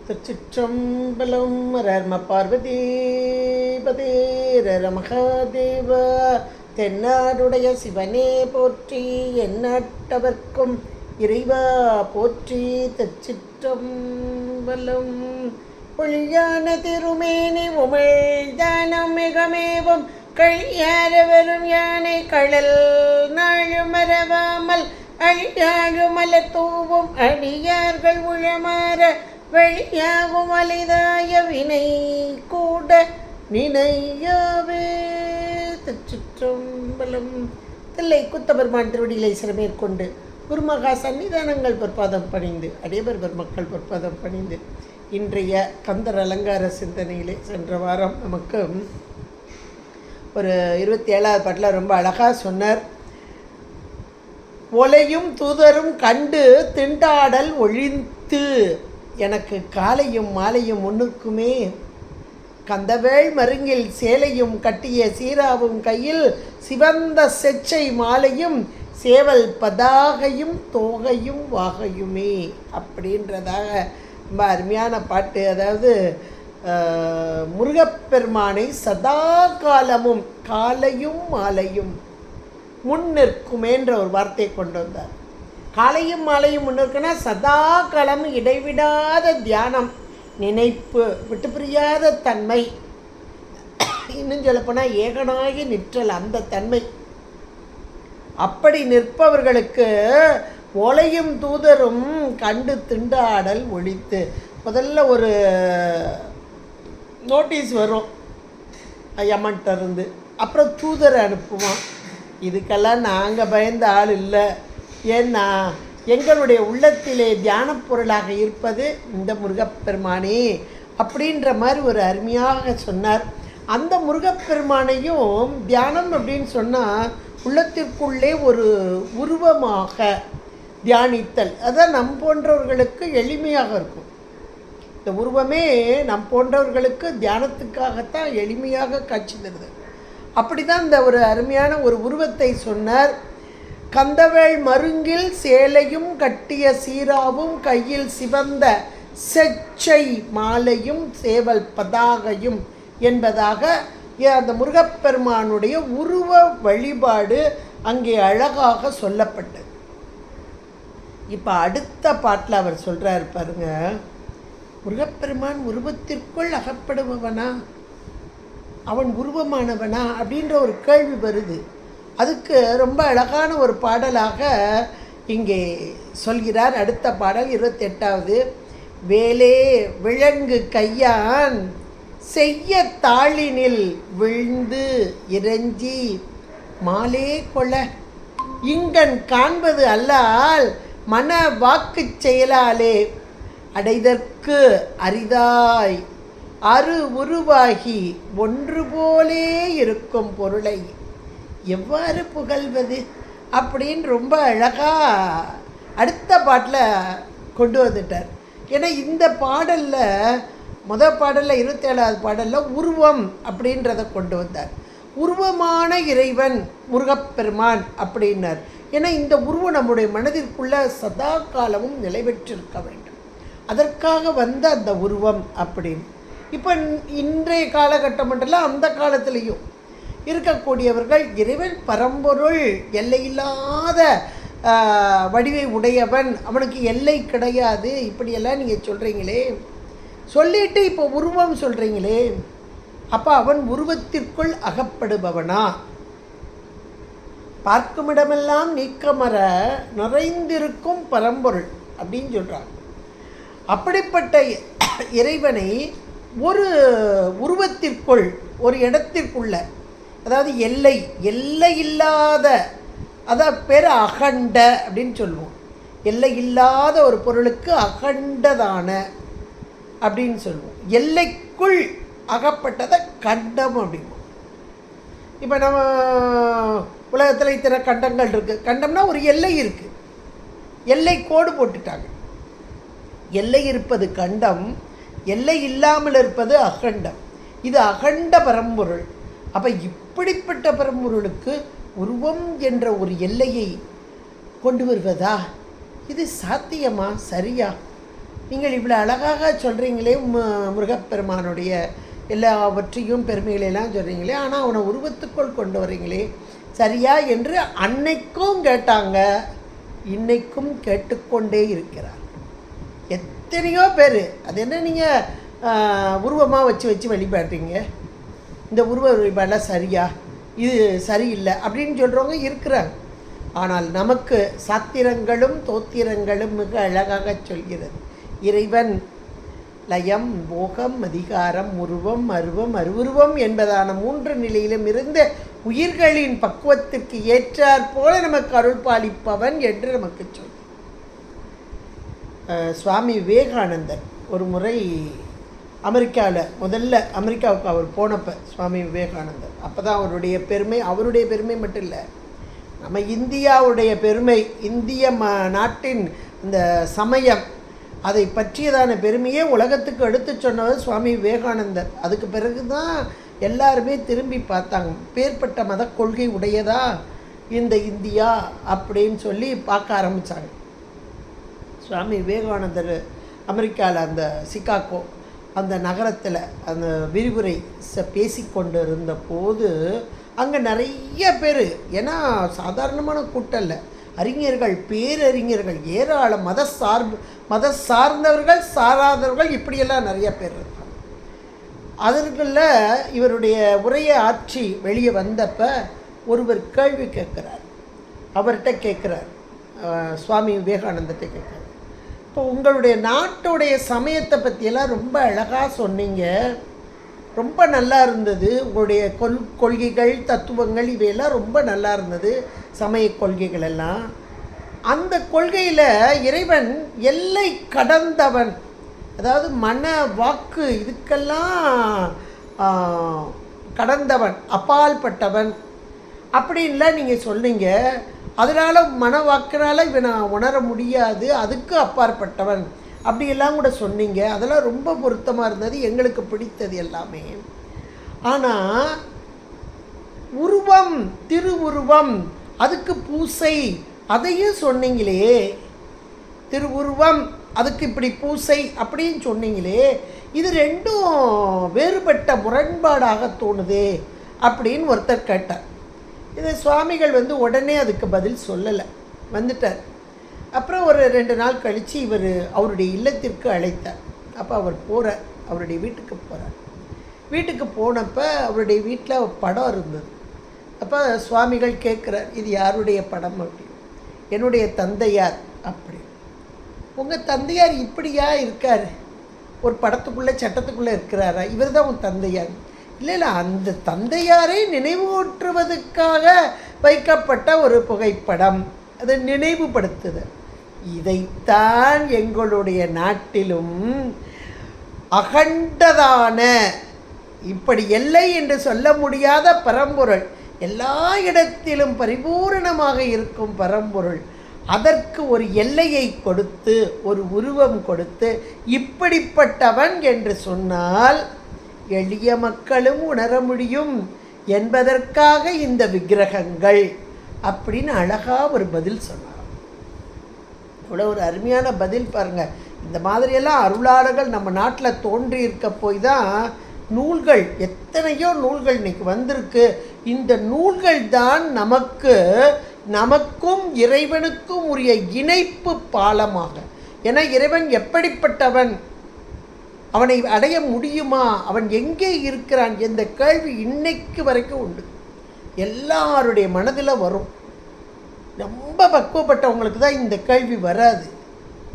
திருச்சிற்றம்பலம். ரர்ம பார்வதி பதே ரர மகாதேவ. தென்னாடுடைய சிவனே போற்றி, எந்நாட்டவர்க்கும் இறைவா போற்றி. திருச்சிற்றம்பலம். பொழியான திருமேனி உமிழ்தானம் மிகமேவும் கழியாரவரும் யானை கடல் நாழும் மறவாமல் அழியாழுமல தூவும் அடியார்கள் உழமாற வழியாகும் அலிதாய வினை கூட நினையாவே. திருச்சிற்றம்பலம். தில்லை குத்தபெருமான் திருவடிகளை சிறமேற்கொண்டு குருமகா சன்னிதானங்கள் பொற்பாதம் பணிந்து அடியவர் பெருமக்கள் பொற்பாதம் பணிந்து இன்றைய கந்தர் அலங்கார சிந்தனையிலே சென்ற வாரம் நமக்கு ஒரு 27வது பாட்டில் ரொம்ப அழகாக சொன்னார். ஒலையும் தூதரும் கண்டு திண்டாடல் ஒழித்து எனக்கு காலையும் மாலையும் முன்னுக்குமே கந்தவேள் மருங்கில் சேலையும் கட்டிய சீராவும் கையில் சிவந்த செச்சை மாலையும் சேவல் பதாகையும் தோகையும் வாகையுமே அப்படின்றதாக ரொம்ப அருமையான பாட்டு. அதாவது முருகப்பெருமானை சதா காலமும் காலையும் மாலையும் முன்னிற்குமேன்ற ஒரு வார்த்தையை கொண்டு வந்தார். காலையும் மாலையும் முன்னிற்குனா சதா காலமும் இடைவிடாத தியானம், நினைப்பு, விட்டு பிரியாத தன்மை, இன்னும் சொல்லப்போனால் ஏகனாகி நிற்றல் அந்த தன்மை. அப்படி நிற்பவர்களுக்கு ஒலையும் தூதரும் கண்டு திண்டாடல் ஒழித்து. முதல்ல ஒரு நோட்டீஸ் வரும் யமன்ட்ட இருந்து, அப்புறம் தூதரை அனுப்புவான். இதுக்கெல்லாம் நாங்கள் பயந்த ஆள் இல்லை. ஏன்னா எங்களுடைய உள்ளத்திலே தியான பொருளாக இருப்பது இந்த முருகப்பெருமானே அப்படின்ற மாதிரி ஒரு அருமையாக சொன்னார். அந்த முருகப்பெருமானையும் தியானம் அப்படின்னு சொன்னால் உள்ளத்திற்குள்ளே ஒரு உருவமாக தியானித்தல். அதான் நம் போன்றவர்களுக்கு எளிமையாக இருக்கும். இந்த உருவமே நம் போன்றவர்களுக்கு தியானத்துக்காகத்தான் எளிமையாக காட்சி தருது. அப்படி தான் இந்த ஒரு அருமையான ஒரு உருவத்தை சொன்னார். கந்தவேள் மருங்கில் சேலையும் கட்டிய சீராவும் கையில் சிவந்த செச்சை மாலையும் சேவல் பதாகையும் என்பதாக அந்த முருகப்பெருமானுடைய உருவ வழிபாடு அங்கே அழகாக சொல்லப்பட்டது. இப்போ அடுத்த பாட்டில் அவர் சொல்கிறார் பாருங்க, முருகப்பெருமான் உருவத்திற்குள் அகப்படுபவனா, அவன் உருவமானவனா அப்படின்ற ஒரு கேள்வி வருது. அதுக்கு ரொம்ப அழகான ஒரு பாடலாக இங்கே சொல்கிறார். அடுத்த பாடல் 28வது. வேலே விலங்கு கையான் செய்ய தாளினில் விழுந்து இறைஞ்சி மாலே கொள இங்கன் காண்பது அல்லால் மன வாக்கு செயலாலே அடைதற்கு அரிதாய் அரு உருவாகி ஒன்று போலே இருக்கும் பொருளை எவ்வாறு புகழ்வது அப்படின்னு ரொம்ப அழகாக அடுத்த பாட்டில் கொண்டு வந்துட்டார். ஏன்னா இந்த பாடலில் பாடலில் 27வது பாடலில் உருவம் அப்படின்றத கொண்டு வந்தார். உருவமான இறைவன் முருகப்பெருமான் அப்படின்னார். ஏன்னா இந்த உருவம் நம்முடைய மனதிற்குள்ளே சதா காலமும் நிலை பெற்றிருக்க வேண்டும். அதற்காக வந்த அந்த உருவம் அப்படின்னு. இப்போ இன்றைய காலகட்டம் மட்டும் அந்த காலத்திலையும் இருக்கக்கூடியவர்கள் இறைவன் பரம்பொருள், எல்லையில்லாத வடிவை உடையவன், அவனுக்கு எல்லை கிடையாது இப்படியெல்லாம் நீங்கள் சொல்கிறீங்களே, சொல்லிட்டு இப்போ உருவம் சொல்கிறீங்களே, அப்போ அவன் உருவத்திற்குள் அகப்படுபவனா? பார்க்குமிடமெல்லாம் நீக்கமர நிறைந்திருக்கும் பரம்பொருள் அப்படின்னு சொல்கிறாங்க. அப்படிப்பட்ட இறைவனை ஒரு உருவத்திற்குள், ஒரு இடத்திற்குள்ள, அதாவது எல்லை இல்லாத, அதான் பேர் அகண்ட அப்படின்னு சொல்லுவோம். எல்லை இல்லாத ஒரு பொருளுக்கு அகண்டதான அப்படின்னு சொல்லுவோம். எல்லைக்குள் அகப்பட்டதை கண்டம் அப்படிங்குவோம். இப்போ நம்ம உலகத்தில் இத்தனை கண்டங்கள் இருக்குது. கண்டம்னா ஒரு எல்லை இருக்குது, எல்லை கோடு போட்டுட்டாங்க. எல்லை இருப்பது கண்டம், எல்லை இல்லாமல் இருப்பது அகண்டம். இது அகண்ட பரம்பொருள். அப்போ இப்படிப்பட்ட பரம்பொருளுக்கு உருவம் என்ற ஒரு எல்லையை கொண்டு வருவதா? இது சாத்தியமா? சரியா? நீங்கள் இவ்வளோ அழகாக சொல்கிறீங்களே முருகப்பெருமானுடைய எல்லாவற்றையும் பெருமைகளெல்லாம் சொல்கிறீங்களே, ஆனால் அவனை உருவத்துக்குள் கொண்டு வரீங்களே சரியா என்று அன்னைக்கும் கேட்டாங்க, இன்னைக்கும் கேட்டுக்கொண்டே இருக்கிறார். எத்தனையோ பேர் அது என்ன நீங்கள் உருவமாக வச்சு வழிபாடுறீங்க, இந்த உருவ வழிபாடெலாம் சரியா, இது சரியில்லை அப்படின்னு சொல்கிறவங்க இருக்கிறாங்க. ஆனால் நமக்கு சாத்திரங்களும் தோத்திரங்களும் மிக அழகாக சொல்கிறது. இறைவன் லயம், போகம், அதிகாரம், உருவம், அருவம், அருவுருவம் என்பதான 3 நிலையிலும் இருந்த உயிர்களின் பக்குவத்திற்கு ஏற்றாற் போல நமக்கு அருள் பாலிப்பவன் என்று நமக்கு சொல். சுவாமி விவேகானந்தர் ஒரு முறை அமெரிக்காவில் முதல்ல அமெரிக்காவுக்கு அவர் போனப்போ சுவாமி விவேகானந்தர் அப்போ தான் அவருடைய பெருமை மட்டும் இல்லை, நம்ம இந்தியாவுடைய பெருமை, இந்திய நாட்டின் இந்த சமயம் அதை பற்றியதான பெருமையே உலகத்துக்கு எடுத்து சொன்னவர் சுவாமி விவேகானந்தர். அதுக்கு பிறகு தான் எல்லாருமே திரும்பி பார்த்தாங்க, பேர்பட்ட மத கொள்கை உடையதா இந்த இந்தியா அப்படின்னு சொல்லி பார்க்க ஆரம்பித்தாங்க. சுவாமி விவேகானந்தர் அமெரிக்காவில் அந்த சிகாகோ அந்த நகரத்தில் அந்த விரிவுரை பேசிக்கொண்டு இருந்த போது அங்கே நிறைய பேர், ஏன்னா சாதாரணமான கூட்டம் இல்லை, அறிஞர்கள், பேரறிஞர்கள், ஏராளம் மத சார்ந்தவர்கள், சாராதவர்கள், இப்படியெல்லாம் நிறைய பேர் இருக்காங்க. அதற்குள்ள இவருடைய உரையை ஆற்றி வெளியே வந்தப்போ ஒருவர் கேள்வி கேட்குறார். அவர்கிட்ட கேட்குறார், சுவாமி விவேகானந்தத்தை கேட்குறார், இப்போ உங்களுடைய நாட்டுடைய சமயத்தை பற்றியெல்லாம் ரொம்ப அழகாக சொன்னீங்க, ரொம்ப நல்லா இருந்தது, உங்களுடைய கொள்கைகள், தத்துவங்கள் இவையெல்லாம் ரொம்ப நல்லா இருந்தது, சமய கொள்கைகள் எல்லாம். அந்த கொள்கையில் இறைவன் எல்லை கடந்தவன், அதாவது மன வாக்கு இதுக்கெல்லாம் கடந்தவன், அப்பால்பட்டவன் அப்படின்லாம் நீங்கள் சொன்னீங்க. அதனால் மன வாக்குனால இவனை உணர முடியாது, அதுக்கு அப்பாற்பட்டவன் அப்படியெல்லாம் கூட சொன்னீங்க. அதெல்லாம் ரொம்ப பொருத்தமாக இருந்தது, எங்களுக்கு பிடித்தது எல்லாமே. ஆனால் உருவம், திருவுருவம், அதுக்கு பூசை, அதையும் சொன்னீங்களே, திருவுருவம் அதுக்கு இப்படி பூசை அப்படின்னு சொன்னீங்களே, இது ரெண்டும் வேறுபட்ட முரண்பாடாக தோணுதே அப்படின்னு ஒருத்தர் கேட்டார். இது சுவாமிகள் உடனே அதுக்கு பதில் சொல்லலை, வந்துட்டார். அப்புறம் ஒரு 2 நாள் கழித்து இவர் அவருடைய இல்லத்திற்கு அழைத்தார். அப்போ அவர் போகிறார், அவருடைய வீட்டுக்கு போகிறார். வீட்டுக்கு போனப்போ அவருடைய வீட்டில் படம் இருந்தது. அப்போ சுவாமிகள் கேட்குறார், இது யாருடைய படம் அப்படின்னு. என்னுடைய தந்தையார் அப்படி. உங்கள் தந்தையார் இப்படியா இருக்கார், ஒரு படத்துக்குள்ளே சட்டத்துக்குள்ளே இருக்கிறாரா, இவர் தான் உன் தந்தையார்? இல்லை, அந்த தந்தையாரை நினைவூற்றுவதற்காக வைக்கப்பட்ட ஒரு புகைப்படம், அதை நினைவுபடுத்துது. இதைத்தான் எங்களுடைய நாட்டிலும் அகண்டதான, இப்படி எல்லை என்று சொல்ல முடியாத பரம்பொருள், எல்லா இடத்திலும் பரிபூரணமாக இருக்கும் பரம்பொருள், அதற்கு ஒரு எல்லையை கொடுத்து, ஒரு உருவம் கொடுத்து, இப்படிப்பட்டவன் என்று சொன்னால் எளிய மக்களும் உணர முடியும் என்பதற்காக இந்த விக்கிரகங்கள் அப்படின்னு அழகாக ஒரு பதில் சொன்னார். இவ்வளோ ஒரு அருமையான பதில் பாருங்கள். இந்த மாதிரியெல்லாம் அருளாளர்கள் நம்ம நாட்டில் தோன்றி இருக்க போய் தான் நூல்கள், எத்தனையோ நூல்கள் இன்றைக்கி வந்திருக்கு. இந்த நூல்கள் தான் நமக்கும் இறைவனுக்கும் உரிய இணைப்பு பாலமாக. ஏன்னா இறைவன் எப்படிப்பட்டவன், அவனை அடைய முடியுமா, அவன் எங்கே இருக்கிறான் என்ற கேள்வி இன்னைக்கு வரைக்கும் உண்டு, எல்லாருடைய மனதில் வரும். ரொம்ப பக்குவப்பட்டவங்களுக்கு தான் இந்த கேள்வி வராது.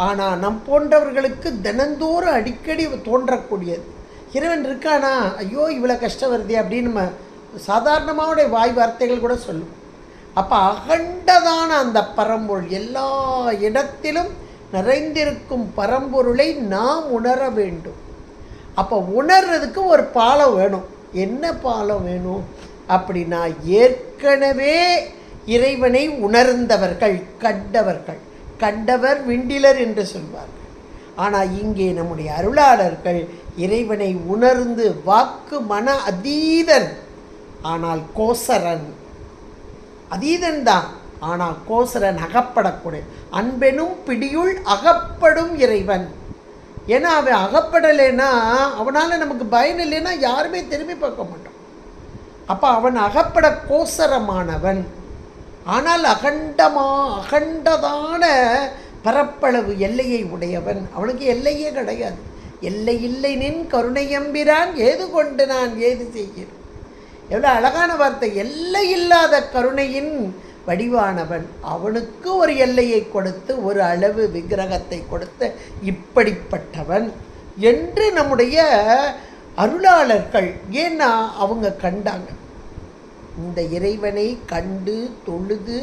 ஆனால் நம் போன்றவர்களுக்கு தினந்தோறும் அடிக்கடி தோன்றக்கூடியது, இறைவன் இருக்கானா, ஐயோ இவ்வளோ கஷ்டம் வருதே அப்படின்னு நம்ம சாதாரணமான வாய் வார்த்தைகள் கூட சொல்லும். அப்போ அகண்டதான அந்த பரம்பொருள், எல்லா இடத்திலும் நிறைந்திருக்கும் பரம்பொருளை நாம் உணர வேண்டும். அப்போ உணர்றதுக்கு ஒரு பாலம் வேணும். என்ன பாலம் வேணும் அப்படின்னா, ஏற்கனவே இறைவனை உணர்ந்தவர்கள், கண்டவர் விண்டிலர் என்று சொல்வார்கள். ஆனால் இங்கே நம்முடைய அருளாளர்கள் இறைவனை உணர்ந்து, வாக்கு மன அதீதன், ஆனால் கோசரன் அதீதன்தான், ஆனால் கோசரன் அகப்படக்கூடிய, அன்பெனும் பிடியுள் அகப்படும் இறைவன். ஏன்னா அவன் அகப்படலைன்னா, அவனால் நமக்கு பயன் இல்லைன்னா யாருமே திரும்பி பார்க்க மாட்டோம். அப்போ அவன் அகப்பட கோசரமானவன். ஆனால் அகண்டதான பரப்பளவு எல்லையை உடையவன். அவனுக்கு எல்லையே கிடையாது. எல்லை இல்லை நின் கருணை எம்பிரான் ஏது கொண்டு நான் ஏது செய்கிறேன். எவ்வளோ அழகான வார்த்தை. எல்லை இல்லாத கருணையின் வடிவானவன். அவனுக்கு ஒரு எல்லையை கொடுத்து ஒரு அளவு விக்கிரகத்தை கொடுத்து இப்படிப்பட்டவன் என்று நம்முடைய அருளாளர்கள், ஏன்னா அவங்க கண்டாங்க. இந்த இறைவனை கண்டு தொழுது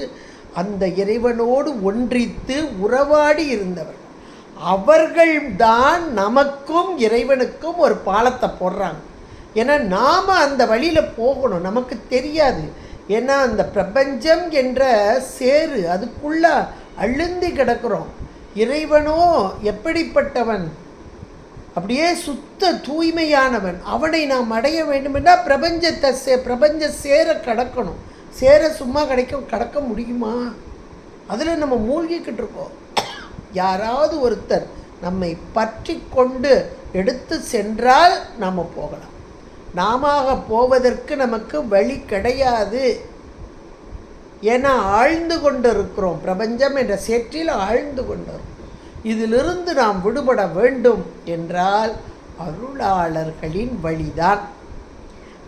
அந்த இறைவனோடு ஒன்றித்து உறவாடி இருந்தவர்கள். அவர்கள்தான் நமக்கும் இறைவனுக்கும் ஒரு பாலத்தை போடுறாங்க. ஏன்னா நாம் அந்த வழியில் போகணும். நமக்கு தெரியாது. ஏன்னா அந்த பிரபஞ்சம் என்ற சேரு அதுக்குள்ள அழுந்தி கிடக்கிறோம். இறைவனோ எப்படிப்பட்டவன்? அப்படியே சுத்த தூய்மையானவன். அவனை நாம் அடைய வேண்டுமென்றால் பிரபஞ்ச சேர கடக்கணும். சேர சும்மா கடக்க முடியுமா? அதில் நம்ம மூழ்கிக்கிட்டு இருக்கோம். யாராவது ஒருத்தர் நம்மை பற்றி கொண்டு எடுத்து சென்றால் நாம் போகலாம். நாம போவதற்கு நமக்கு வழி கிடையாது. ஏன்னா ஆழ்ந்து கொண்டு இருக்கிறோம். பிரபஞ்சம் என்ற சேற்றில் ஆழ்ந்து கொண்டு இருக்கிறோம். இதிலிருந்து நாம் விடுபட வேண்டும் என்றால் அருளாளர்களின் வழிதான்.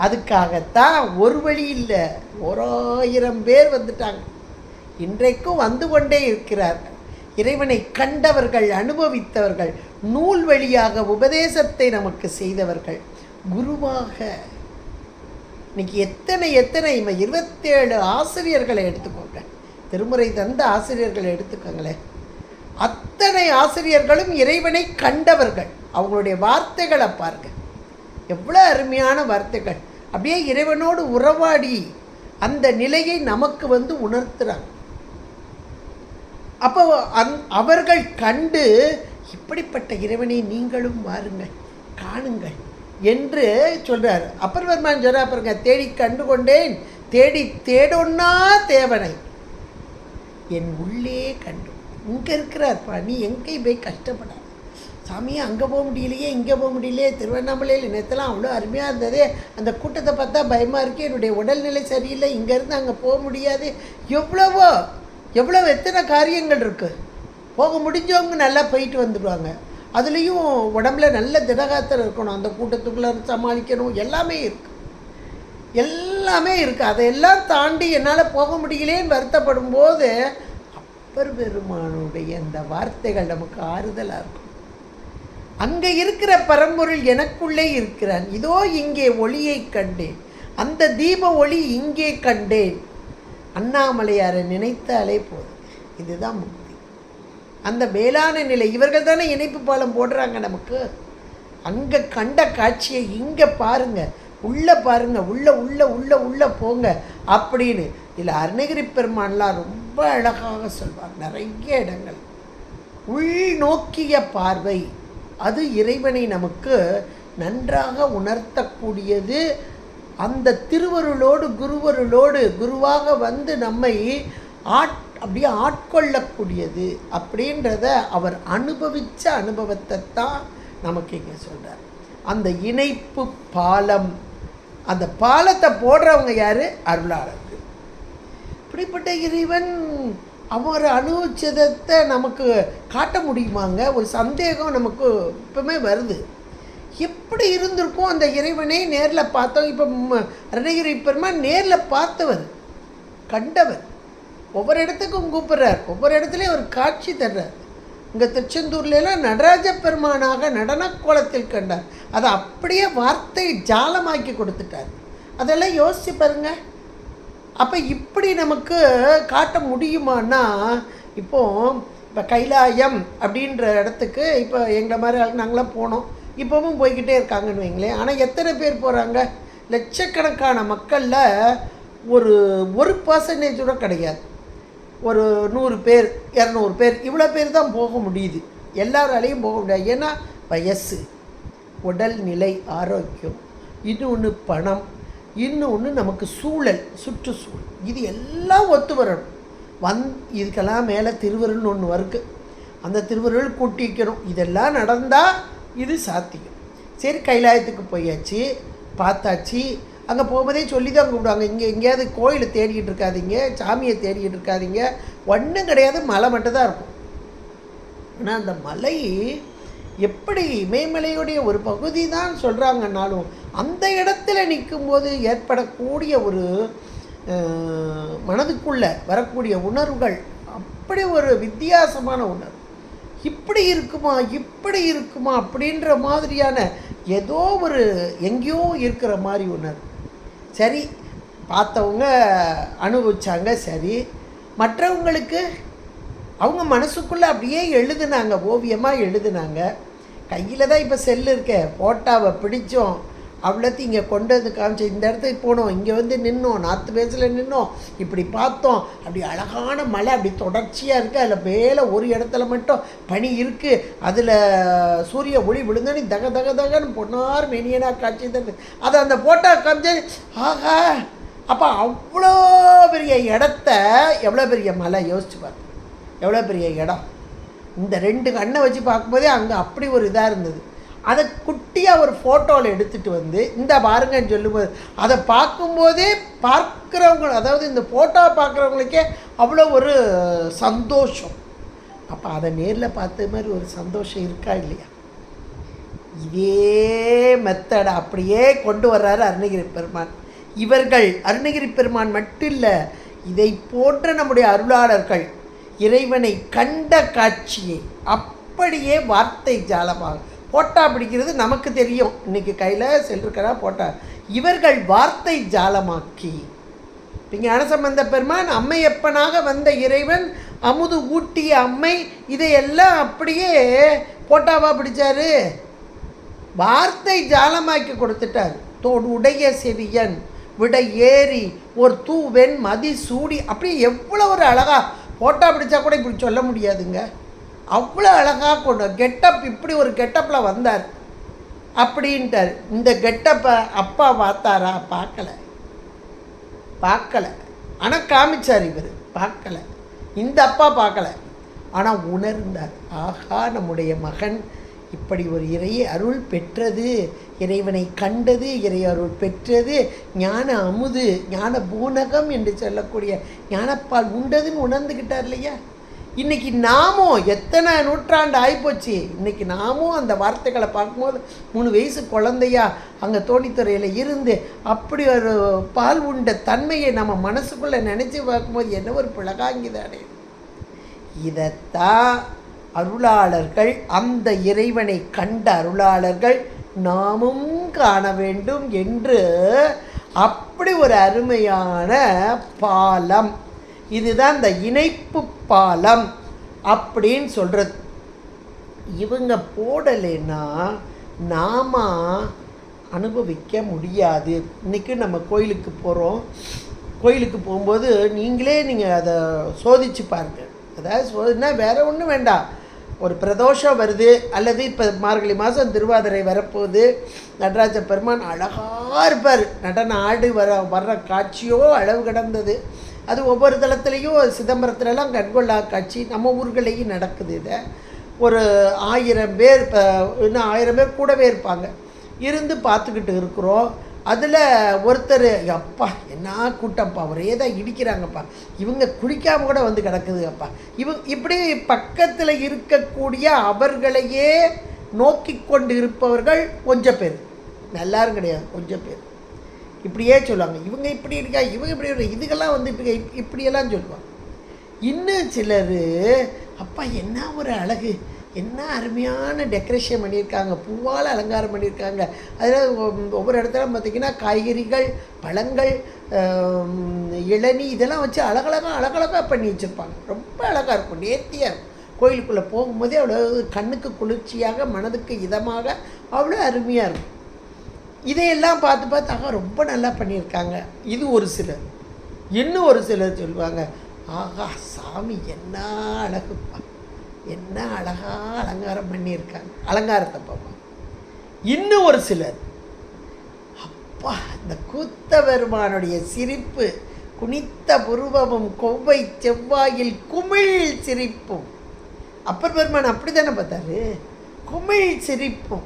அதுக்காகத்தான் ஒரு வழி இல்லை, 1000 பேர் வந்துட்டாங்க. இன்றைக்கும் வந்து கொண்டே இருக்கிறார்கள். இறைவனை கண்டவர்கள், அனுபவித்தவர்கள், நூல் வழியாக உபதேசத்தை நமக்கு செய்தவர்கள், குருவாக. இன்னைக்கு எத்தனை 27 ஆசிரியர்களை எடுத்துக்கோங்க. திருமுறை தந்த ஆசிரியர்களை எடுத்துக்கோங்களேன். அத்தனை ஆசிரியர்களும் இறைவனை கண்டவர்கள். அவங்களுடைய வார்த்தைகளை பாருங்க, எவ்வளோ அருமையான வார்த்தைகள். அப்படியே இறைவனோடு உறவாடி அந்த நிலையை நமக்கு உணர்த்துறாங்க. அப்போ அவர்கள் கண்டு இப்படிப்பட்ட இறைவனை நீங்களும் வாருங்கள், காணுங்கள் என்று சொல்கிறார். அப்பர்வர்மான் சொல்கிறா பாருங்க, தேடி கண்டு கொண்டேன் தேடி தேடொன்னா தேவனை என் உள்ளே கண்டு. இங்கே இருக்கிறார்ப்பா, நீ எங்கே போய் கஷ்டப்படாது. சாமியை அங்கே போக முடியலையே, இங்கே போக முடியலையே. திருவண்ணாமலையில் நேற்றுலாம் அவ்வளோ அருமையாக இருந்ததே, அந்த கூட்டத்தை பார்த்தா பயமாக இருக்குது, என்னுடைய உடல்நிலை சரியில்லை, இங்கேருந்து அங்கே போக முடியாது. எவ்வளோ எத்தனை காரியங்கள் இருக்குது. போக முடிஞ்சவங்க நல்லா போயிட்டு வந்துடுவாங்க. அதுலேயும் உடம்புல நல்ல திடகாத்திரம் இருக்கணும், அந்த கூட்டத்துக்குள்ளே சமாளிக்கணும், எல்லாமே இருக்குது. அதையெல்லாம் தாண்டி என்னால் போக முடியலேன்னு வருத்தப்படும் போது அப்பர் பெருமானுடைய அந்த வார்த்தைகள் நமக்கு ஆறுதலாக இருக்கும். அங்கே இருக்கிற பரம்பொருள் எனக்குள்ளே இருக்கிறான். இதோ இங்கே ஒளியை கண்டேன், அந்த தீப ஒளி இங்கே கண்டேன். அண்ணாமலையாரை நினைத்தாலே போதும். இதுதான் முக்தி, அந்த மேலான நிலை. இவர்கள் தானே இணைப்பு பாலம் போடுறாங்க நமக்கு. அங்கே கண்ட காட்சியை இங்கே பாருங்க, உள்ளே பாருங்க, உள்ள போங்க அப்படின்னு. இதில் அருணகிரி பெருமான்லாம் ரொம்ப அழகாக சொல்வார். நிறைய இடங்கள் உள்நோக்கிய பார்வை, அது இறைவனை நமக்கு நன்றாக உணர்த்தக்கூடியது. அந்த திருவருளோடு குருவாக நம்மை அப்படியே ஆட்கொள்ளக்கூடியது அப்படின்றத அவர் அனுபவித்த அனுபவத்தை தான் நமக்கு இங்கே சொல்கிறார். அந்த இணைப்பு பாலம், அந்த பாலத்தை போடுறவங்க யார்? அருளாளர்கள். இப்படிப்பட்ட இறைவன் அவர் அனுபவிச்சதை நமக்கு காட்ட முடியுமாங்க? ஒரு சந்தேகம் நமக்கு இப்பவுமே வருது. எப்படி இருந்திருக்கும் அந்த இறைவனை நேரில் பார்த்தோம். இப்போ அருணகிரி பெருமான் நேரில் பார்த்தவர், கண்டவர். ஒவ்வொரு இடத்துக்கும் கூப்பிட்றார், ஒவ்வொரு இடத்துலையும் ஒரு காட்சி தர்றார். இங்கே திருச்செந்தூர்லாம் நடராஜ பெருமானாக நடன கோலத்தில் கண்டார். அதை அப்படியே வார்த்தை ஜாலமாக்கி கொடுத்துட்டார். அதெல்லாம் யோசிச்சு பாருங்க. அப்போ இப்படி நமக்கு காட்ட முடியுமான்னா, இப்போ கைலாயம் அப்படின்ற இடத்துக்கு இப்போ எங்களை மாதிரி நாங்களாம் போனோம். இப்போவும் போய்கிட்டே இருக்காங்கன்னு வைங்களேன். ஆனால் எத்தனை பேர் போகிறாங்க? லட்சக்கணக்கான மக்களில் ஒரு 1% கூட கிடையாது. ஒரு 100 பேர் 200 பேர் இவ்வளோ பேர் தான் போக முடியுது. எல்லாராலையும் போக முடியாது. ஏன்னா வயசு, உடல்நிலை, ஆரோக்கியம், இன்னொன்று பணம், இன்னொன்று நமக்கு சூழல், சுற்றுச்சூழல், இது எல்லாம் ஒத்து வரணும். இதுக்கெல்லாம் மேலே திருவருள்னு ஒன்று இருக்குது. அந்த திருவருள் கூட்டிக்கணும். இதெல்லாம் நடந்தால் இது சாத்தியம். சரி, கைலாயத்துக்கு போயாச்சு, பார்த்தாச்சு. அங்கே போகும்போதே சொல்லி தான் கூப்பிடுவாங்க, இங்கே எங்கேயாவது கோயிலை தேடிக்கிட்டு இருக்காதீங்க, சாமியை தேடிக்கிட்டு இருக்காதீங்க, ஒன்றும் கிடையாது, மலை மட்டும்தான் இருக்கும். ஆனால் அந்த மலை எப்படி இமயமலையுடைய ஒரு பகுதி தான் சொல்கிறாங்கன்னாலும் அந்த இடத்துல நிற்கும்போது ஏற்படக்கூடிய ஒரு மனதுக்குள்ளே வரக்கூடிய உணர்வுகள் அப்படி ஒரு வித்தியாசமான உணர்வு. இப்படி இருக்குமா இப்படி இருக்குமா அப்படின்ற மாதிரியான ஏதோ ஒரு எங்கேயோ இருக்கிற மாதிரி உணர்வு. சரி, பார்த்தவங்க அனுபவிச்சாங்க. சரி, மற்றவங்களுக்கு அவங்க மனசுக்குள்ளே அப்படியே எழுதுனாங்க, ஓவியமாக எழுதுனாங்க. கையில் தான் இப்போ செல்லு இருக்க, ஃபோட்டோவை பிடிச்சோம், அவ்வளோத்தையும் இங்கே கொண்டு வந்து காமிச்சு, இந்த இடத்துக்கு போனோம், இங்கே வந்து நின்னோம், நாற்று பேசில் நின்னோம், இப்படி பார்த்தோம், அப்படி அழகான மலை அப்படி தொடர்ச்சியாக இருக்குது, அதில் மேலே ஒரு இடத்துல மட்டும் பனி இருக்குது, அதில் சூரிய ஒளி விழுந்தோன்னு தக தக தகன்னு பொன்னார் மெனியனாக காட்சி தருது. அதை அந்த ஃபோட்டோ காமிச்சு, ஆஹா, அப்போ அவ்வளோ பெரிய இடத்த, எவ்வளோ பெரிய மலை யோசிச்சு பார்த்து, எவ்வளோ பெரிய இடம். இந்த 2 கண்ணை வச்சு பார்க்கும்போதே அங்கே அப்படி ஒரு இதாக இருந்தது. அதை குட்டியாக ஒரு ஃபோட்டோவில் எடுத்துகிட்டு வந்து இந்த பாருங்கன்னு சொல்லும்போது அதை பார்க்கும்போதே பார்க்குறவங்க, அதாவது இந்த ஃபோட்டோவை பார்க்குறவங்களுக்கே அவ்வளோ ஒரு சந்தோஷம். அப்போ அதை நேரில் பார்த்த மாதிரி ஒரு சந்தோஷம் இருக்கா இல்லையா? இதே மெத்தடை அப்படியே கொண்டு வர்றாரு அருணகிரி பெருமான். இவர்கள் அருணகிரி பெருமான் மட்டும் இல்லை, இதை போன்ற நம்முடைய அருளாளர்கள் இறைவனை கண்ட காட்சியை அப்படியே வார்த்தை ஜாலமாக போட்டா பிடிக்கிறது நமக்கு தெரியும். இன்றைக்கி கையில் செல்லிருக்கிறா போட்டா, இவர்கள் வார்த்தை ஜாலமாக்கி ஞானசம்பந்த பெருமான் அம்மையப்பனாக வந்த இறைவன், அமுது ஊட்டிய அம்மை, இதையெல்லாம் அப்படியே போட்டாவா பிடிச்சாரு, வார்த்தை ஜாலமாக்கி கொடுத்துட்டார். தோடு உடைய செவியன் விட ஏறி ஒரு தூவெண் மதி சூடி, அப்படியே எவ்வளோ ஒரு அழகாக ஃபோட்டோ பிடிச்சா கூட இப்படி சொல்ல முடியாதுங்க. அவ்வளோ அழகாக கொண்டு கெட்டப், இப்படி ஒரு கெட்டப்பில் வந்தார் அப்படின்ட்டார். இந்த கெட்டப்பை அப்பா பார்த்தாரா? பார்க்கலை. ஆனால் காமிச்சார் இவர், பார்க்கலை. இந்த அப்பா பார்க்கலை, ஆனால் உணர்ந்தார். ஆஹா, நம்முடைய மகன் இப்படி ஒரு இறை அருள் பெற்றது, இறைவனை கண்டது, இறை அருள் பெற்றது, ஞான அமுது, ஞான பூனகம் என்று சொல்லக்கூடிய ஞானப்பால் உண்டதுன்னு உணர்ந்துக்கிட்டார் இல்லையா? இன்றைக்கி நாமும் எத்தனை நூற்றாண்டு ஆகிப்போச்சு, இன்றைக்கி நாமும் அந்த வார்த்தைகளை பார்க்கும்போது 3 வயசு குழந்தையா அங்கே தோணித்துறையில் இருந்து அப்படி ஒரு பால் உண்ட தன்மையை நம்ம மனசுக்குள்ளே நினச்சி பார்க்கும்போது என்ன ஒரு பிளகாங்கிதானே. இதைத்தான் அருளாளர்கள், அந்த இறைவனை கண்ட அருளாளர்கள் நாமும் காண வேண்டும் என்று அப்படி ஒரு அருமையான பாலம். இதுதான் இந்த இணைப்பு பாலம் அப்படின்னு சொல்கிறது. இவங்க போடலைன்னா நாம அனுபவிக்க முடியாது. இன்றைக்கி நம்ம கோயிலுக்கு போகிறோம், கோயிலுக்கு போகும்போது நீங்கள் அதை சோதித்து பாருங்கள். அதாவது சோதனை வேறு ஒன்றும் வேண்டாம். ஒரு பிரதோஷம் வருது, அல்லது இப்போ மார்கழி மாதம் திருவாதிரை வரப்போகுது, நடராஜ பெருமான் அழகாக இருப்பார், நடன ஆடு வர்ற காட்சியோ அளவு கிடந்தது. அது ஒவ்வொரு தளத்துலேயும் சிதம்பரத்துலலாம் கண்கொள்ளா காட்சி, நம்ம ஊர்களையும் நடக்குது. இதை ஒரு 1000 பேர், இப்போ இன்னும் 1000 பேர் கூடவே இருப்பாங்க, இருந்து பார்த்துக்கிட்டு இருக்கிறோம். அதில் ஒருத்தர், அப்பா என்ன கூட்டம்ப்பா, ஒரே தான் இடிக்கிறாங்கப்பா, இவங்க குளிக்காமல் கூட வந்து கிடக்குது அப்பா, இப்படி பக்கத்தில் இருக்கக்கூடிய அவர்களையே நோக்கி கொண்டு இருப்பவர்கள் கொஞ்சம் பேர், எல்லாரும் கிடையாது, கொஞ்சம் பேர் இப்படியே சொல்லுவாங்க. இவங்க இப்படி இருக்கா, இவங்க இப்படி இருக்கா, இதுக்கெல்லாம் வந்து இப்படியெல்லாம் சொல்லுவாங்க. இன்னும் சிலர், அப்பா என்ன ஒரு அழகு, என்ன அருமையான டெக்கரேஷன் பண்ணியிருக்காங்க, பூவால் அலங்காரம் பண்ணியிருக்காங்க. அதில் ஒவ்வொரு இடத்துல பார்த்திங்கன்னா காய்கறிகள், பழங்கள், இளநீ இதெல்லாம் வச்சு அழகழகாக பண்ணி வச்சுருப்பாங்க. ரொம்ப அழகாக இருக்கும், நேர்த்தியாக இருக்கும். கோயிலுக்குள்ளே போகும்போதே அவ்வளோ கண்ணுக்கு குளிர்ச்சியாக, மனதுக்கு இதமாக, அவ்வளோ அருமையாக இருக்கும். இதையெல்லாம் பார்த்து ரொம்ப நல்லா பண்ணியிருக்காங்க. இது ஒரு சிலர். இன்னும் ஒரு சிலர் சொல்லுவாங்க, ஆகா சாமி என்ன அழகுப்பா, என்ன அழகாக அலங்காரம் பண்ணியிருக்காங்க, அலங்காரத்தை பார்ப்போம். இன்னும் ஒரு சிலர், அப்பா இந்த கூத்தபெருமானுடைய சிரிப்பு, குனித்த புருவமும் கொவ்வை செவ்வாயில் குமிழ் சிரிப்பும், அப்பர் பெருமான் அப்படி தானே பார்த்தாரு. குமிழ் சிரிப்பும்,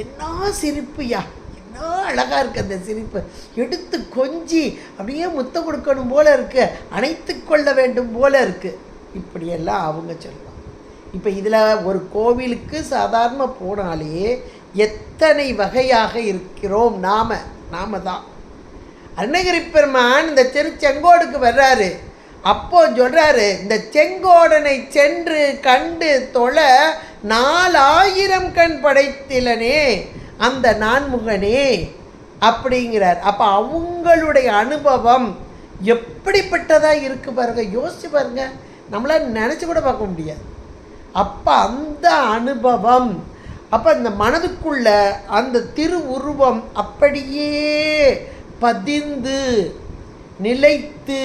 என்ன சிரிப்புயா, என்ன அழகாக இருக்குது அந்த சிரிப்பு, எடுத்து கொஞ்சி அப்படியே முத்தம் கொடுக்கணும் போல இருக்குது, அணைத்து கொள்ள வேண்டும் போல இருக்குது, இப்படியெல்லாம் அவங்க சொல்லுவாங்க. இப்போ இதில் ஒரு கோவிலுக்கு சாதாரண போனாலே எத்தனை வகையாக இருக்கிறோம் நாம தான். அருணகிரி பெருமான் இந்த திருச்செங்கோடுக்கு வர்றாரு. அப்போ சொல்கிறாரு, இந்த செங்கோடனை சென்று கண்டு தொழ 4000 கண் படைத்திலனே அந்த நான்முகனே அப்படிங்கிறார். அப்போ அவங்களுடைய அனுபவம் எப்படிப்பட்டதாக இருக்குது பாருங்க, யோசிச்சு பாருங்க, நம்மளால் நினச்சி கூட பார்க்க முடியாது. அப்போ அந்த அனுபவம், அப்போ இந்த மனதுக்குள்ள அந்த திருவுருவம் அப்படியே பதிந்து நிலைத்து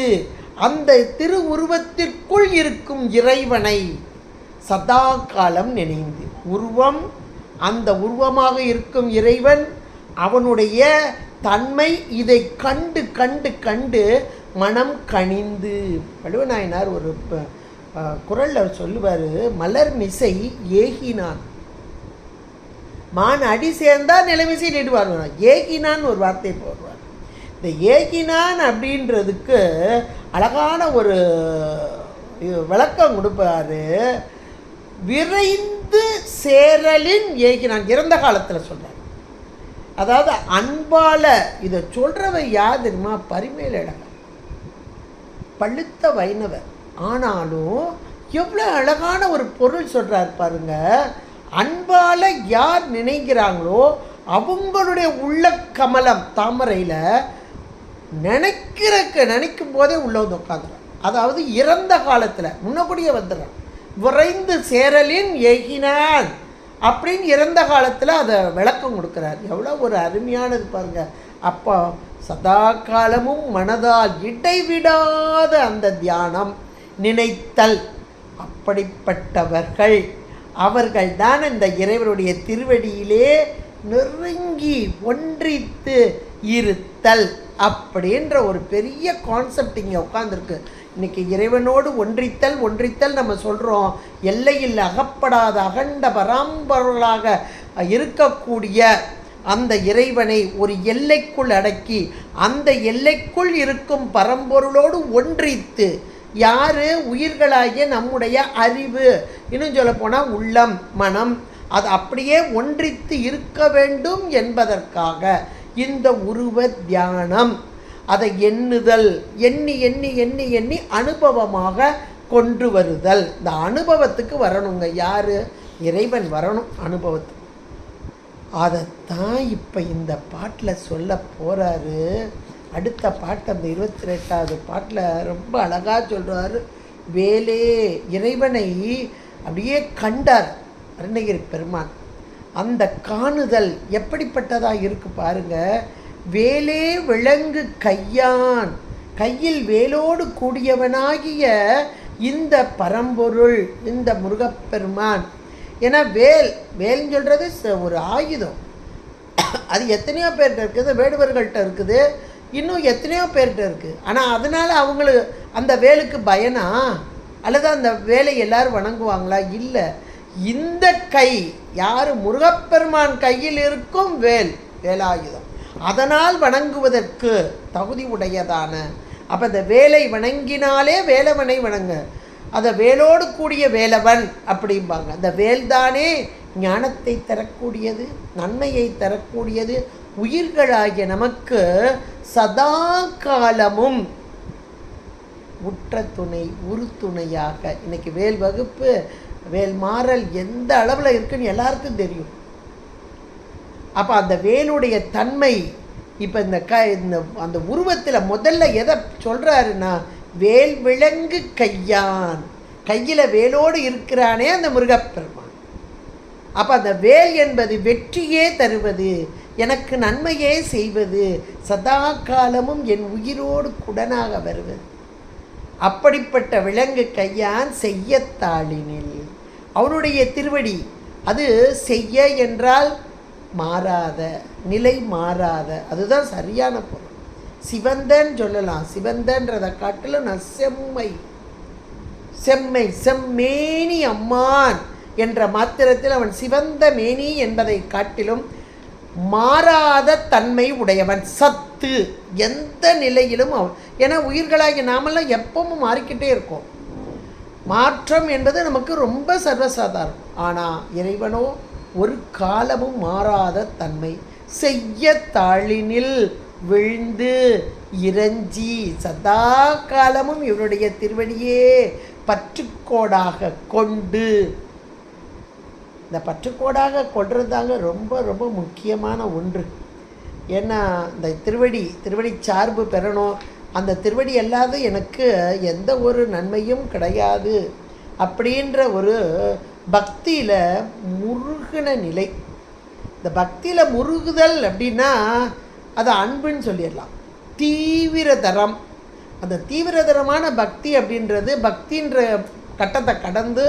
அந்த திருவுருவத்திற்குள் இருக்கும் இறைவனை சதா காலம் நினைந்து, உருவம் அந்த உருவமாக இருக்கும் இறைவன், அவனுடைய தன்மை, இதை கண்டு கண்டு கண்டு மனம் கனிந்து. வள்ளுவநாயனார் ஒரு குறளில் சொல்லுவார், மலர் மிசை ஏகினான், மான் அடி சேர்ந்தால் நிலைமிசை நெடுவார், ஏகினான் ஒரு வார்த்தை போடுவார். இந்த ஏகினான் அப்படின்றதுக்கு அழகான ஒரு விளக்கம் கொடுப்பார். விரைந்து சேரலின் ஏகினான், இறந்த காலத்தில் சொல்கிறார். அதாவது அன்பால் இதை சொல்கிறவ யார் தெரியுமா? பரிமேலழகர், பழுத்த வைணவர். ஆனாலும் எவ்வளோ அழகான ஒரு பொருள் சொல்கிறார் பாருங்க. அன்பால் யார் நினைக்கிறாங்களோ அவங்களுடைய உள்ள கமலம் தாமரையில் நினைக்கும் போதே உள்ள வந்து உட்காந்துறான். அதாவது இறந்த காலத்தில் முன்னக்கூடியே வந்துடுறான். விரைந்து சேரலின் ஏகினான் அப்படின்னு இறந்த காலத்தில் அதை விளக்கம் கொடுக்குறார். எவ்வளோ ஒரு அருமையானது பாருங்கள். அப்போ சதா காலமும் மனதால் இடைவிடாத அந்த தியானம் நினைத்தல், அப்படிப்பட்டவர்கள் அவர்கள்தான் இந்த இறைவனுடைய திருவடியிலே நெருங்கி ஒன்றித்து இருத்தல் அப்படின்ற ஒரு பெரிய கான்செப்ட் இங்கே உட்காந்துருக்கு. இன்றைக்கி இறைவனோடு ஒன்றித்தல் நம்ம சொல்கிறோம். எல்லையில் அகப்படாத அகண்ட பராம்பொருளாக இருக்கக்கூடிய அந்த இறைவனை ஒரு எல்லைக்குள் அடக்கி அந்த எல்லைக்குள் இருக்கும் பரம்பொருளோடு ஒன்றித்து, யார்? உயிர்களாகிய நம்முடைய அறிவு, இன்னும் சொல்லப்போனால் உள்ளம், மனம், அது அப்படியே ஒன்றித்து இருக்க வேண்டும் என்பதற்காக இந்த உருவ தியானம், அதை எண்ணுதல், எண்ணி எண்ணி எண்ணி எண்ணி அனுபவமாக கொண்டு வருதல். இந்த அனுபவத்துக்கு வரணுங்க. யார்? இறைவன் வரணும் அனுபவத்துக்கு. அதைத்தான் இப்போ இந்த பாட்டில் சொல்ல போகிறாரு. அடுத்த பாட்டு, அந்த 28வது பாட்டில் ரொம்ப அழகாக சொல்கிறாரு. வேலே, இறைவனை அப்படியே கண்டார் அருணகிரி பெருமான். அந்த காணுதல் எப்படிப்பட்டதாக இருக்கு பாருங்க. வேலே விலங்கு கையான், கையில் வேலோடு கூடியவனாகிய இந்த பரம்பொருள், இந்த முருகப்பெருமான். ஏன்னா வேல்னு சொல்கிறது ஒரு ஆயுதம். அது எத்தனையோ பேர்கிட்ட இருக்குது, வேடுவர்கள்ட்ட இருக்குது, இன்னும் எத்தனையோ பேர்கிட்ட இருக்குது. ஆனால் அதனால் அவங்களுக்கு அந்த வேலுக்கு பயனா, அல்லது அந்த வேலை எல்லோரும் வணங்குவாங்களா? இல்லை. இந்த கை யார்? முருகப்பெருமான் கையில் இருக்கும் வேலாயுதம், அதனால் வணங்குவதற்கு தகுதி உடையதான. அப்போ அந்த வேலை வணங்கினாலே வேலவனை வணங்க, அதை வேலோடு கூடிய வேலவன் அப்படிம்பாங்க. அந்த வேல்தானே ஞானத்தை தரக்கூடியது, நன்மையை தரக்கூடியது, உயிர்களாகிய நமக்கு சதா காலமும் உற்ற துணை, உறுதுணையாக. இன்றைக்கி வேல் வகுப்பு, வேல் மாறல் எந்த அளவில் இருக்குன்னு எல்லாருக்கும் தெரியும். அப்போ அந்த வேலுடைய தன்மை இப்போ இந்த அந்த உருவத்தில் முதல்ல எதை சொல்கிறாருன்னா, வேல் விலங்கு கையான், கையில் வேலோடு இருக்கிறானே அந்த முருகப்பெருமான். அப்போ அந்த வேல் என்பது வெற்றியே தருவது, எனக்கு நன்மையே செய்வது, சதா காலமும் என் உயிரோடு குடனாக வருவது. அப்படிப்பட்ட விலங்கு கையான் செய்யத்தாளினில், அவனுடைய திருவடி அது செய்ய என்றால் மாறாத, நிலை மாறாத, அதுதான் சரியான பொருள். சிவந்தன் சொல்லலாம், சிவந்தன்றதை காட்டிலும் நான் செம்மை, செம்மேனி அம்மான் என்ற மாத்திரத்தில் அவன் சிவந்த மேனி என்பதை காட்டிலும் மாறாத தன்மை உடையவன். சத்து எந்த நிலையிலும் அவன். ஏன்னா உயிர்களாகி நாமெல்லாம் எப்பவும் மாறிக்கிட்டே இருக்கோம். மாற்றம் என்பது நமக்கு ரொம்ப சர்வசாதாரணம். ஆனால் இறைவனோ ஒரு காலமும் மாறாத தன்மை. செய்ய தாளினில் விழுந்து இறைஞ்சி சதா காலமும் இவருடைய திருவடியே பற்றுக்கோடாக கொண்டு. இந்த பற்றுக்கோடாக கொள்றதாங்க ரொம்ப ரொம்ப முக்கியமான ஒன்று. ஏன்னா இந்த திருவடி சார்பு பெறணும். அந்த திருவடி அல்லாத எனக்கு எந்த ஒரு நன்மையும் கிடையாது அப்படின்ற ஒரு பக்தியில் முருகின நிலை. இந்த பக்தியில் முருகுதல் அப்படின்னா அது அன்புன்னு சொல்லிடலாம். தீவிரதரம். அந்த தீவிரதரமான பக்தி அப்படின்றது பக்தின்ற கட்டத்தை கடந்து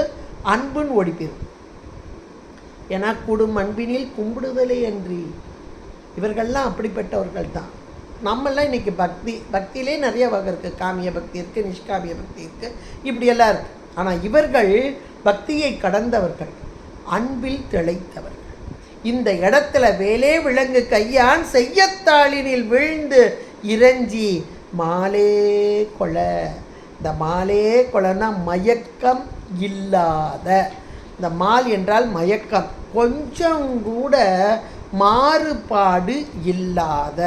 அன்புன்னு ஓடிப்போம். ஏன்னா கூடும் அன்பினில் கும்பிடுதலே அன்றி. இவர்கள்லாம் அப்படிப்பட்டவர்கள் தான். நம்மெல்லாம் இன்றைக்கி பக்தியிலே நிறைய வகை இருக்குது. காமிய பக்தி இருக்குது, நிஷ்காமிய பக்தி இருக்குது, இப்படியெல்லாம் இருக்குது. ஆனால் இவர்கள் பக்தியை கடந்தவர்கள், அன்பில் திளைத்தவர்கள். இந்த இடத்துல வேலே விலங்கு கையான் செய்யத்தாளினில் விழுந்து இறைஞ்சி மாலே கொலை. இந்த மாலே கொலைன்னா மயக்கம் இல்லாத. இந்த மால் என்றால் மயக்கம், கொஞ்சம் கூட மாறுபாடு இல்லாத.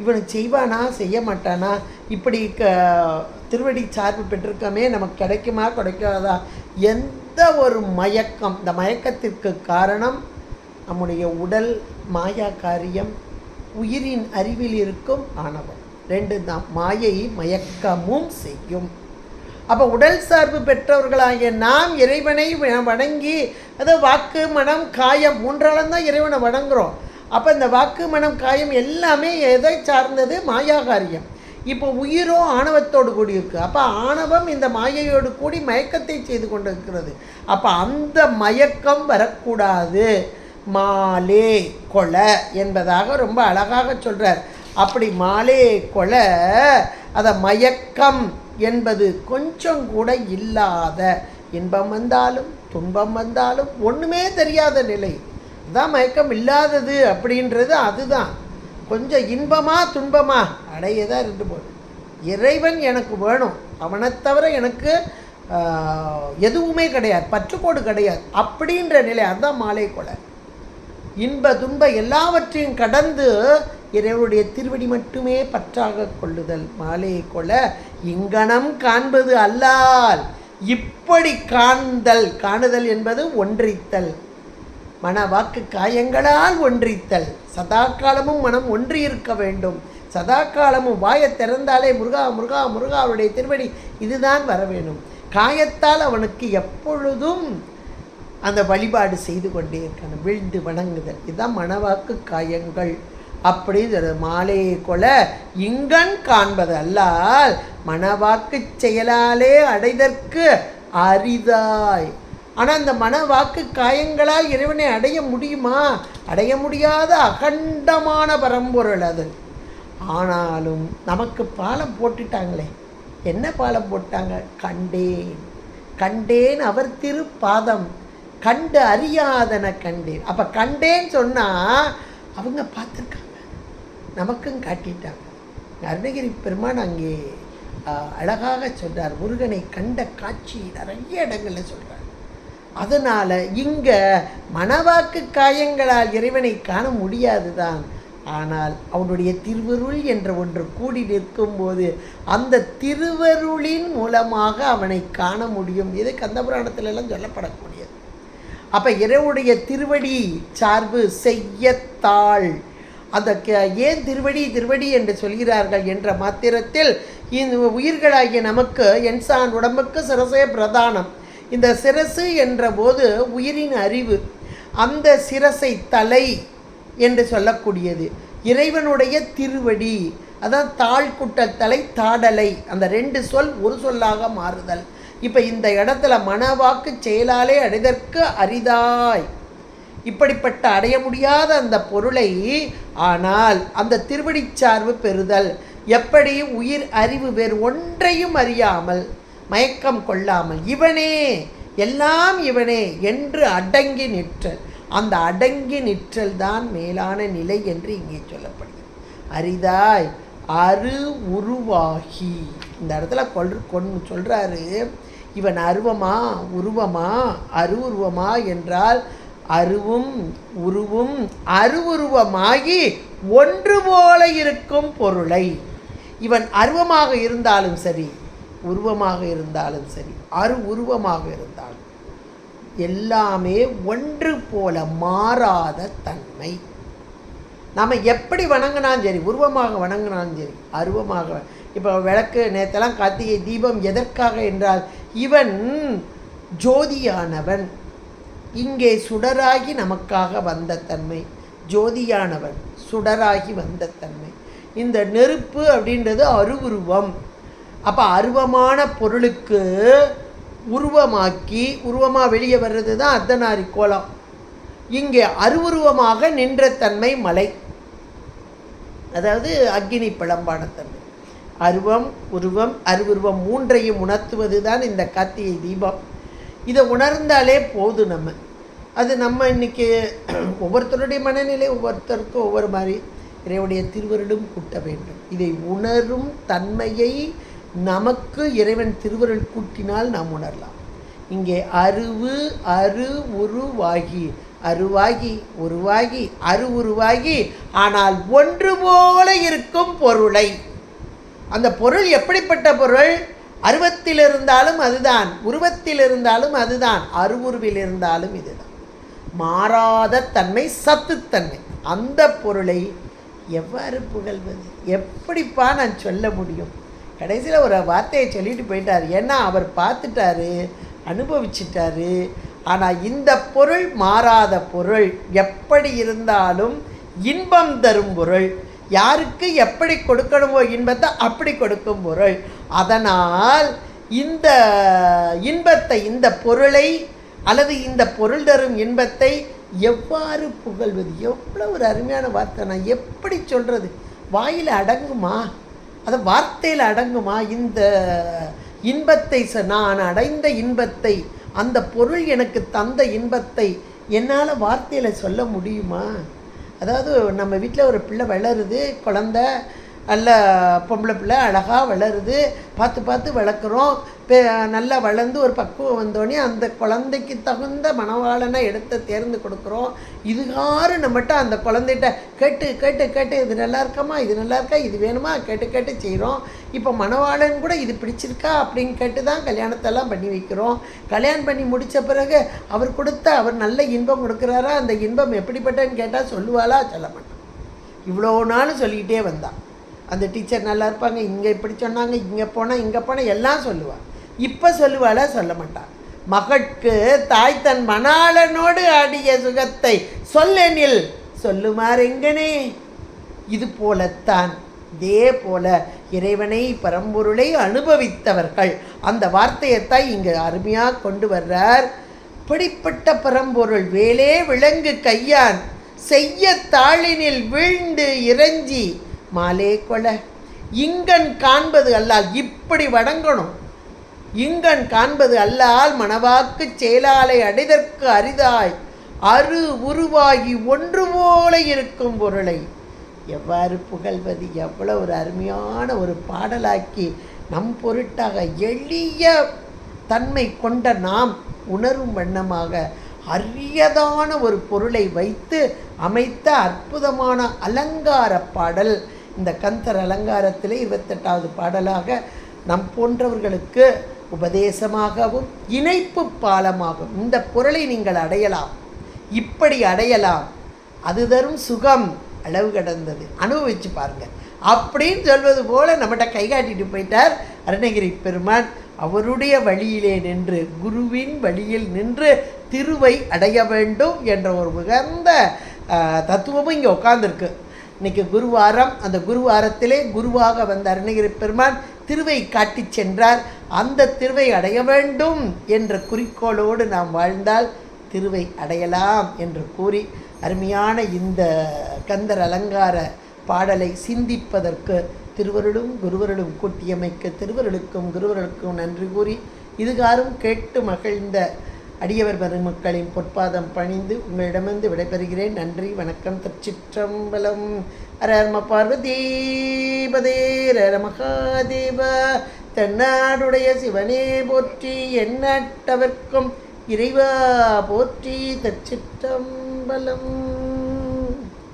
இவனை செய்வானா செய்ய மாட்டானா, இப்படி திருவடி சார்பு பெற்றிருக்கமே நமக்கு கிடைக்குமா கிடைக்காதா, எந்த ஒரு மயக்கம். இந்த மயக்கத்திற்கு காரணம் நம்முடைய உடல் மாயா காரியம், உயிரின் அறிவில் இருக்கும் ஆணவம். ரெண்டு தான். மாயை மயக்கமும் செய்யும். அப்போ உடல் சார்பு பெற்றவர்களாகிய நாம் இறைவனை வணங்கி, அது வாக்கு மனம் காயம் மூன்றாலும் தான் இறைவனை வணங்குகிறோம். அப்போ இந்த வாக்கு மனம் காயம் எல்லாமே எதை சார்ந்தது? மாயா காரியம். இப்போ உயிரோ ஆணவத்தோடு கூடி இருக்குது. அப்போ ஆணவம் இந்த மாயையோடு கூடி மயக்கத்தை செய்து கொண்டு இருக்கிறது. அப்போ அந்த மயக்கம் வரக்கூடாது. மாலே கொலை என்பதாக ரொம்ப அழகாக சொல்கிறார். அப்படி மாலே கொலை, அதை மயக்கம் என்பது கொஞ்சம் கூட இல்லாத, இன்பம் வந்தாலும் துன்பம் வந்தாலும் ஒன்றுமே தெரியாத நிலை தான் மயக்கம் இல்லாதது அப்படின்றது. அதுதான் கொஞ்சம் இன்பமா துன்பமா அடையதான் இருந்து போகுது. இறைவன் எனக்கு வேணும், அவனை தவிர எனக்கு எதுவுமே கிடையாது, பற்றுக்கோடு கிடையாது அப்படின்ற நிலை. அதுதான் மாலை கொலை. இன்ப துன்ப எல்லாவற்றையும் கடந்து இறைவனுடைய திருவடி மட்டுமே பற்றாக கொள்ளுதல் மாலை கொலை. இங்கனம் காண்பது அல்லால் இப்படி காணுதல் என்பது ஒன்றித்தல். மன வாக்கு காயங்களால் ஒன்றித்தல். சதா காலமும் மனம் ஒன்றி இருக்க வேண்டும். சதா காலமும் வாயை திறந்தாலே முருகா முருகா முருகா அவருடைய திருவடி இதுதான் வர வேணும். காயத்தால் அவனுக்கு எப்பொழுதும் அந்த வழிபாடு செய்து கொண்டே இருக்கணும், விழுந்து வணங்குதல். இதுதான் மனவாக்கு காயங்கள். அப்படி மாலையை கொலை இங்கன் காண்பது அல்லால் மனவாக்கு செயலாலே அடைதற்கு அரிதாய். ஆனால் அந்த மனவாக்கு காயங்களால் இறைவனை அடைய முடியுமா? அடைய முடியாத அகண்டமான பரம்பொருள் அது. ஆனாலும் நமக்கு பாலம் போட்டுட்டாங்களே. என்ன பாலம் போட்டாங்க? கண்டேன் அவர் திருப்பாதம், கண்டு அறியாதன கண்டேன். அப்போ கண்டேன்னு சொன்னால் அவங்க பார்த்துருக்காங்க, நமக்கும் காட்டிட்டாங்க. அருணகிரி பெருமான் அங்கே அழகாக சொல்கிறார். முருகனை கண்ட காட்சி நிறைய இடங்களில் சொல்கிறார். அதனால் இங்கே மனவாக்கு காயங்களால் இறைவனை காண முடியாது தான். ஆனால் அவனுடைய திருவருள் என்ற ஒன்று கூடி நிற்கும்போது அந்த திருவருளின் மூலமாக அவனை காண முடியும். இது கந்தபுராணத்திலெல்லாம் சொல்லப்படக்கூடியது. அப்போ இறைவனுடைய திருவடி சார்பு செய்யத்தாள். அந்த ஏன் திருவடி என்று சொல்கிறார்கள் என்ற மாத்திரத்தில் இந்த உயிர்களாகிய நமக்கு என்சான் உடம்புக்கு சிரசே பிரதானம். இந்த சிரசு என்ற போது உயிரின் அறிவு, அந்த சிரசை தலை என்று சொல்லக்கூடியது. இறைவனுடைய திருவடி, அதான் தாழ்குட்டல் தலை தாடலை, அந்த ரெண்டு சொல் ஒரு சொல்லாக மாறுதல். இப்போ இந்த இடத்துல மனவாக்கு செயலாலே அடைதற்கு அரிதாய், இப்படிப்பட்ட அடைய முடியாத அந்த பொருளை ஆனால் அந்த திருவடி சார்பு பெறுதல். எப்படி? உயிர் அறிவு வேறு ஒன்றையும் அறியாமல் மயக்கம் கொள்ளாமல் இவனே எல்லாம் இவனே என்று அடங்கி நிற்றல். அந்த அடங்கி நிற்றல் தான் மேலான நிலை என்று இங்கே சொல்லப்படுகிறது. அரிதாய் அரு உருவாகி, இந்த இடத்துல சொல்கிறாரு, இவன் அருவமா உருவமா அருவுருவமா என்றால் அருவும் உருவும் அருவுருவமாகி ஒன்று போல இருக்கும் பொருளை, இவன் அருவமாக இருந்தாலும் சரி உருவமாக இருந்தாலும் சரி உருவமாக இருந்தாலும் எல்லாமே ஒன்று போல மாறாத தன்மை. நாம் எப்படி வணங்கினாலும் சரி, உருவமாக வணங்கினாலும் சரி அருவமாக. இப்போ விளக்கு நேற்றெல்லாம் கார்த்திகை தீபம் எதற்காக என்றால் இவன் ஜோதியானவன், இங்கே சுடராகி நமக்காக வந்த தன்மை. ஜோதியானவன் சுடராகி வந்த தன்மை. இந்த நெருப்பு அப்படின்றது அருவுருவம். அப்போ அருவமான பொருளுக்கு உருவமாக்கி உருவமாக வெளியே வர்றது தான் அர்த்தநாரி கோலம். இங்கே அருவுருவமாக நின்ற தன்மை மலை, அதாவது அக்னி பிளம்பான தன்மை. அருவம் உருவம் அருவுருவம் மூன்றையும் உணர்த்துவது தான் இந்த கார்த்திகை தீபம். இதை உணர்ந்தாலே போதும். அது நம்ம இன்றைக்கி ஒவ்வொருத்தருடைய மனநிலை ஒவ்வொருத்தருக்கும் ஒவ்வொரு மாதிரி. இறைவனுடைய திருவருளும் கூட்ட வேண்டும். இதை உணரும் தன்மையை நமக்கு இறைவன் திருவருள் கூட்டினால் நாம் உணரலாம். இங்கே அரு உருவாகி அருவாகி உருவாகி உருவாகி ஆனால் ஒன்று போல இருக்கும் பொருளை, அந்த பொருள் எப்படிப்பட்ட பொருள்? அருவத்தில் இருந்தாலும் அதுதான், உருவத்தில் இருந்தாலும் அதுதான், அருவுருவில் இருந்தாலும் இதுதான். மாறாத தன்மை, சத்துத்தன்மை. அந்த பொருளை எவ்வாறு புகழ்வது? எப்படிப்பா நான் சொல்ல முடியும்? கடைசியில் ஒரு வார்த்தையை சொல்லிட்டு போயிட்டார். ஏன்னா அவர் பார்த்துட்டாரு, அனுபவிச்சிட்டாரு. ஆனால் இந்த பொருள் மாறாத பொருள், எப்படி இருந்தாலும் இன்பம் தரும் பொருள். யாருக்கு எப்படி கொடுக்கணுமோ இன்பத்தை அப்படி கொடுக்கும் பொருள். அதனால் இந்த இன்பத்தை, இந்த பொருளை அல்லது இந்த பொருள் தரும் இன்பத்தை எவ்வாறு புகழ்வது? எவ்வளோ ஒரு அருமையான வார்த்தை! நான் எப்படி சொல்கிறது? வாயில் அடங்குமா? அதை வார்த்தையில் அடங்குமா? இந்த இன்பத்தை, நான் அடைந்த இன்பத்தை, அந்த பொருள் எனக்கு தந்த இன்பத்தை என்னால் வார்த்தையில் சொல்ல முடியுமா? அதாவது நம்ம வீட்டில் ஒரு பிள்ளை வளருது, குழந்த நல்ல பொம்பளை பிள்ளை அழகாக வளருது, பார்த்து பார்த்து வளர்க்குறோம். நல்லா வளர்ந்து ஒரு பக்குவம் வந்தோடனே அந்த குழந்தைக்கு தகுந்த மணவாளனை எடுத்து தேர்ந்து கொடுக்குறோம். இதுகாறு நம்மகிட்ட அந்த குழந்தைகிட்ட கேட்டு கேட்டு கேட்டு இது நல்லா இருக்காமா, இது நல்லா இருக்கா, இது வேணுமா கேட்டு கேட்டு செய்கிறோம். இப்போ மணவாளன் கூட இது பிடிச்சிருக்கா அப்படின்னு கேட்டு தான் கல்யாணத்தெல்லாம் பண்ணி வைக்கிறோம். கல்யாணம் பண்ணி முடித்த பிறகு அவர் அவர் நல்ல இன்பம் கொடுக்குறாரா, அந்த இன்பம் எப்படிப்பட்டன்னு கேட்டால் சொல்லுவாளா? சொல்ல மாட்டான். இவ்வளோ நாள் சொல்லிக்கிட்டே வந்தான். அந்த டீச்சர் நல்லா இருப்பாங்க, இங்கே இப்படி சொன்னாங்க, இங்கே போனால் இங்கே போனால் எல்லாம் சொல்லுவாள். இப்போ சொல்லுவாளா? சொல்ல மாட்டான். மகட்கு தாய் தன் மணாளனோடு ஆடிய சுகத்தை சொல்லெனில் சொல்லுமாறு எங்கனே. இது போலத்தான், இதே போல இறைவனை பரம்பொருளை அனுபவித்தவர்கள் அந்த வார்த்தையைத்தான் இங்கே அருமையாக கொண்டு வர்றார். இப்படிப்பட்ட பரம்பொருள் வேலே விலங்கு கையான் செய்ய தாளினில் வீழ்ந்து இறைஞ்சி மாலே கொல இங்கன் காண்பது அல்லால், இப்படி வணங்கணும். இங்கன் காண்பது அல்லால் மணவாக்கு செயலாலை அடைதற்கு அரிதாய் அரு உருவாகி ஒன்று போல இருக்கும் பொருளை எவ்வாறு புகழ்வது? எவ்வளோ ஒரு அருமையான ஒரு பாடலாக்கி நம் பொருட்டாக எளிய தன்மை கொண்ட நாம் உணரும் வண்ணமாக அரியதான ஒரு பொருளை வைத்து அமைத்த அற்புதமான அலங்கார பாடல். இந்த கந்தர் அலங்காரத்திலே 28வது பாடலாக நம் போன்றவர்களுக்கு உபதேசமாகவும் இணைப்பு பாலமாகும். இந்த பொருளை நீங்கள் அடையலாம், இப்படி அடையலாம், அது தரும் சுகம் அளவு கடந்தது, அனுபவிச்சு பாருங்கள் அப்படின்னு சொல்வது போல நம்மகிட்ட கை காட்டிட்டு போயிட்டார் அருணகிரி பெருமான். அவருடைய வழியிலே நின்று, குருவின் வழியில் நின்று திருவை அடைய வேண்டும் என்ற ஒரு உகந்த தத்துவமும் இங்கே உட்கார்ந்துருக்கு. இன்றைக்கி குருவாரம். அந்த குருவாரத்திலே குருவாக வந்த அருணகிரி பெருமான் திருவை காட்டி சென்றார். அந்த திருவை அடைய வேண்டும் என்ற குறிக்கோளோடு நாம் வாழ்ந்தால் திருவை அடையலாம் என்று கூறி அருமையான இந்த கந்தர் அலங்கார பாடலை சிந்திப்பதற்கு திருவருளும் குருவருளும் கூட்டியமைக்க திருவருளுக்கும் குருவருளுக்கும் நன்றி கூறி இதுகாரும் கேட்டு மகிழ்ந்த அடியவர் பெருமக்களின் பொற்பாதம் பணிந்து உங்களிடமிருந்து விடைபெறுகிறேன். நன்றி, வணக்கம். திருச்சிற்றம்பலம். அரர்ம பார்வதீபதே ரர மகாதேவ. தென்னாடுடைய சிவனே போற்றி, எண்ணற்றவர்க்கும் இறைவா போற்றி. திருச்சிற்றம்பலம்.